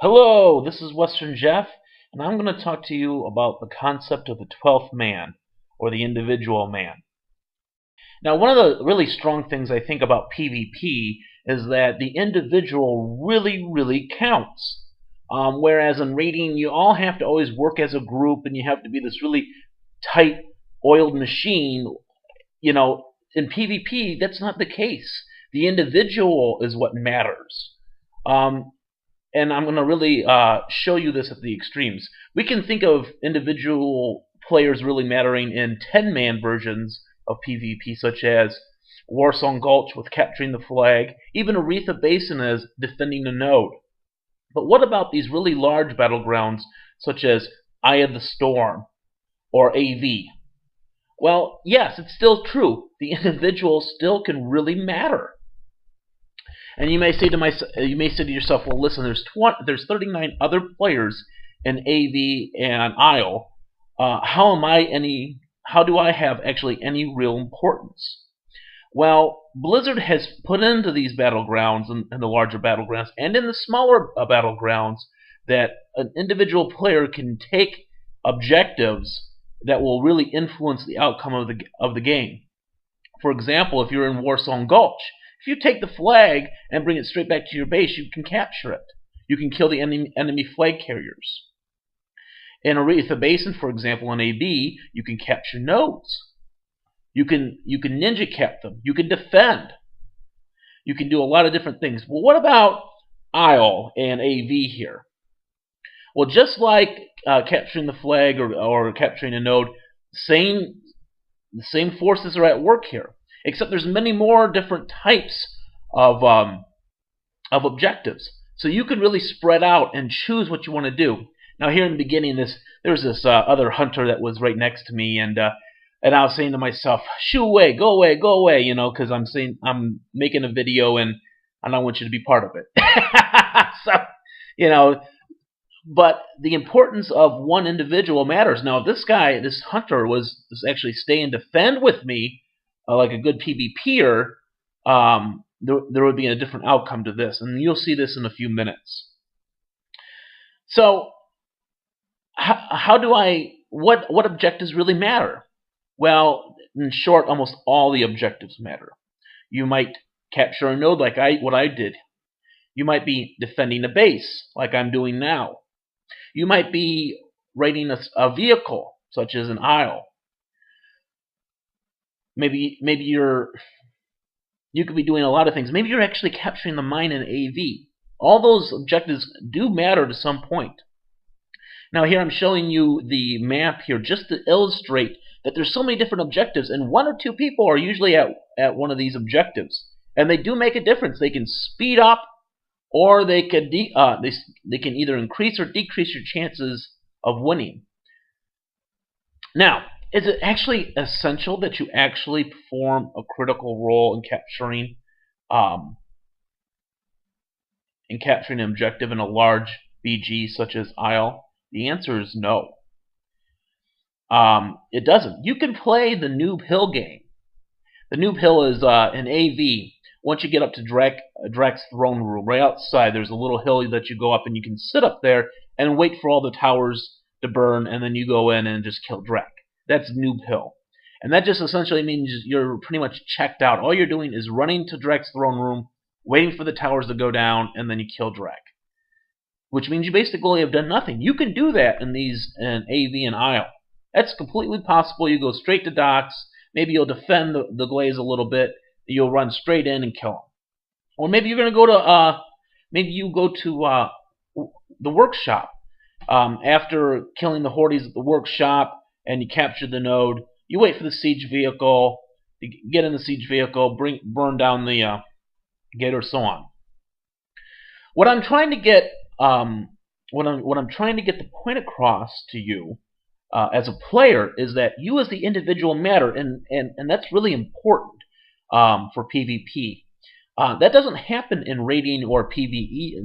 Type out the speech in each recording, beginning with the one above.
Hello, this is Western Jeff, and I'm going to talk to you about the concept of the 12th man, or the individual man. Now, one of the really strong things I think about PvP is that the individual really counts. Whereas in raiding, you all have to always work as a group, and you have to be this really tight, oiled machine. In PvP, that's not the case. The individual is what matters. And I'm going to really show you this at the extremes. We can think of individual players really mattering in 10-man versions of PvP, such as Warsong Gulch with capturing the flag, even Aretha Basin as defending the node. But what about these really large battlegrounds, such as Eye of the Storm or AV? Well, yes, it's still true. The individual still can really matter. And you may say to yourself, well, listen, there's 39 other players in AV and ISLE. How do I have actually any real importance? Well, Blizzard has put into these battlegrounds, and the larger battlegrounds, and in the smaller battlegrounds, that an individual player can take objectives that will really influence the outcome of the game. For example, if you're in Warsong Gulch, if you take the flag and bring it straight back to your base, you can capture it. You can kill the enemy flag carriers. In Aretha Basin, for example, in AB, you can capture nodes. You can ninja cap them. You can defend. You can do a lot of different things. Well, what about ISLE and AV here? Well, just like capturing the flag or capturing a node, the same forces are at work here. Except there's many more different types of objectives. So you can really spread out and choose what you want to do. Now here in the beginning, there's this other hunter that was right next to me, and I was saying to myself, "Shoo away, go away, go away," because I'm making a video and I don't want you to be part of it. So, but the importance of one individual matters. Now, if this hunter was actually stay and defend with me, like a good PvPer, there would be a different outcome to this, and you'll see this in a few minutes. So, what objectives really matter? Well, in short, almost all the objectives matter. You might capture a node like what I did. You might be defending a base, like I'm doing now. You might be raiding a vehicle, such as an ISLE. Maybe you could be doing a lot of things. Maybe you're actually capturing the mine in AV. All those objectives do matter to some point. Now here I'm showing you the map here just to illustrate that there's so many different objectives, and one or two people are usually at one of these objectives, and they do make a difference. They can speed up, or they can either increase or decrease your chances of winning. Now, is it actually essential that you actually perform a critical role in capturing an objective in a large BG such as ISLE? The answer is no. It doesn't. You can play the Noob Hill game. The Noob Hill is an AV. Once you get up to Drak's throne room, right outside, there's a little hill that you go up, and you can sit up there and wait for all the towers to burn, and then you go in and just kill Drak. That's Noob Hill. And that just essentially means you're pretty much checked out. All you're doing is running to Drak's throne room, waiting for the towers to go down, and then you kill Drak. Which means you basically have done nothing. You can do that in AV and ISLE. That's completely possible. You go straight to docks. Maybe you'll defend the glaze a little bit. You'll run straight in and kill them. Or maybe you're going to go to the workshop. After killing the hordes at the workshop, and you capture the node, you wait for the siege vehicle, you get in the siege vehicle, burn down the gate, or so on. What I'm trying to get, the point across to you as a player is that you as the individual matter, and that's really important for PvP. That doesn't happen in raiding or PvE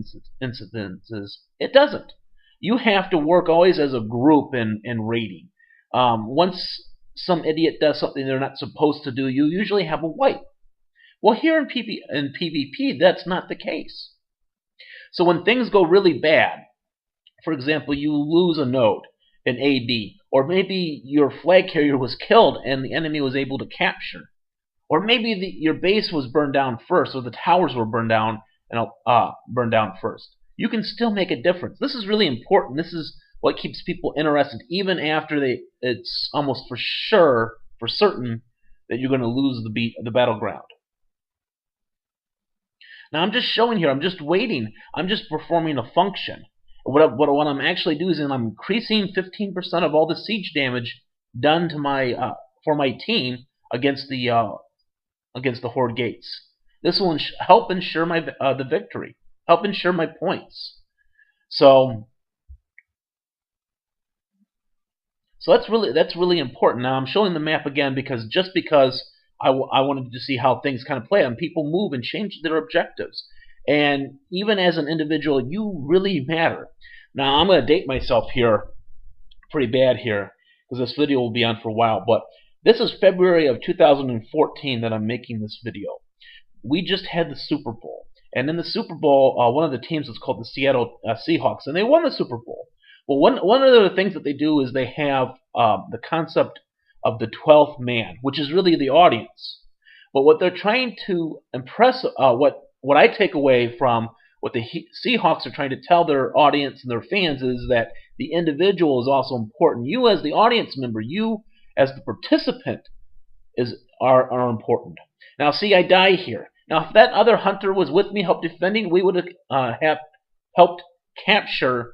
incidences. It doesn't. You have to work always as a group in raiding. Once some idiot does something they're not supposed to do, you usually have a wipe. Well, here in PvP, that's not the case. So when things go really bad, for example, you lose a node, an AD, or maybe your flag carrier was killed and the enemy was able to capture, or maybe your base was burned down first, or the towers were burned down first. You can still make a difference. This is really important. This is what keeps people interested, even after it's almost for certain that you're going to lose the battleground. Now I'm just showing here. I'm just waiting. I'm just performing a function. What I'm actually doing is I'm increasing 15% of all the siege damage done to for my team against the Horde gates. This will help ensure the victory, help ensure my points. So that's really important. Now I'm showing the map again because I wanted to see how things kind of play out, and people move and change their objectives. And even as an individual, you really matter. Now I'm going to date myself here pretty bad here because this video will be on for a while, but this is February of 2014 that I'm making this video. We just had the Super Bowl, and in the Super Bowl, one of the teams was called the Seattle Seahawks, and they won the Super Bowl. Well, one of the things that they do is they have the concept of the 12th man, which is really the audience. But what they're trying to impress, what I take away from what the Seahawks are trying to tell their audience and their fans is that the individual is also important. You as the audience member, you as the participant are important. Now see, I die here. Now if that other hunter was with me, help defending, we would have helped capture,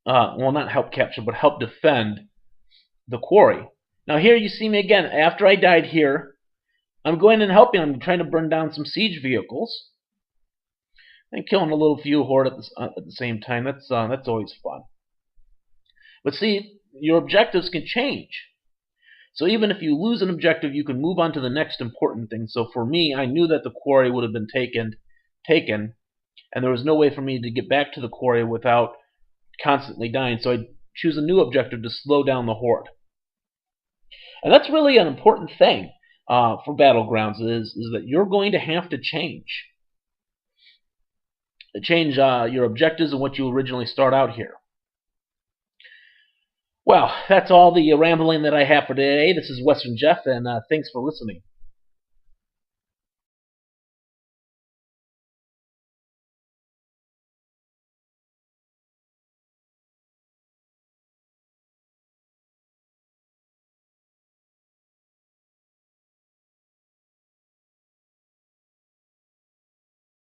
well, not help capture, but help defend the quarry. Now here you see me again. After I died here, I'm going and helping. I'm trying to burn down some siege vehicles and killing a little few horde at the same time. That's always fun. But see, your objectives can change. So even if you lose an objective, you can move on to the next important thing. So for me, I knew that the quarry would have been taken, and there was no way for me to get back to the quarry without constantly dying. So I choose a new objective to slow down the horde. And that's really an important thing for Battlegrounds is that you're going to have to change. Change your objectives and what you originally start out here. Well, that's all the rambling that I have for today. This is Western Jeff, and thanks for listening.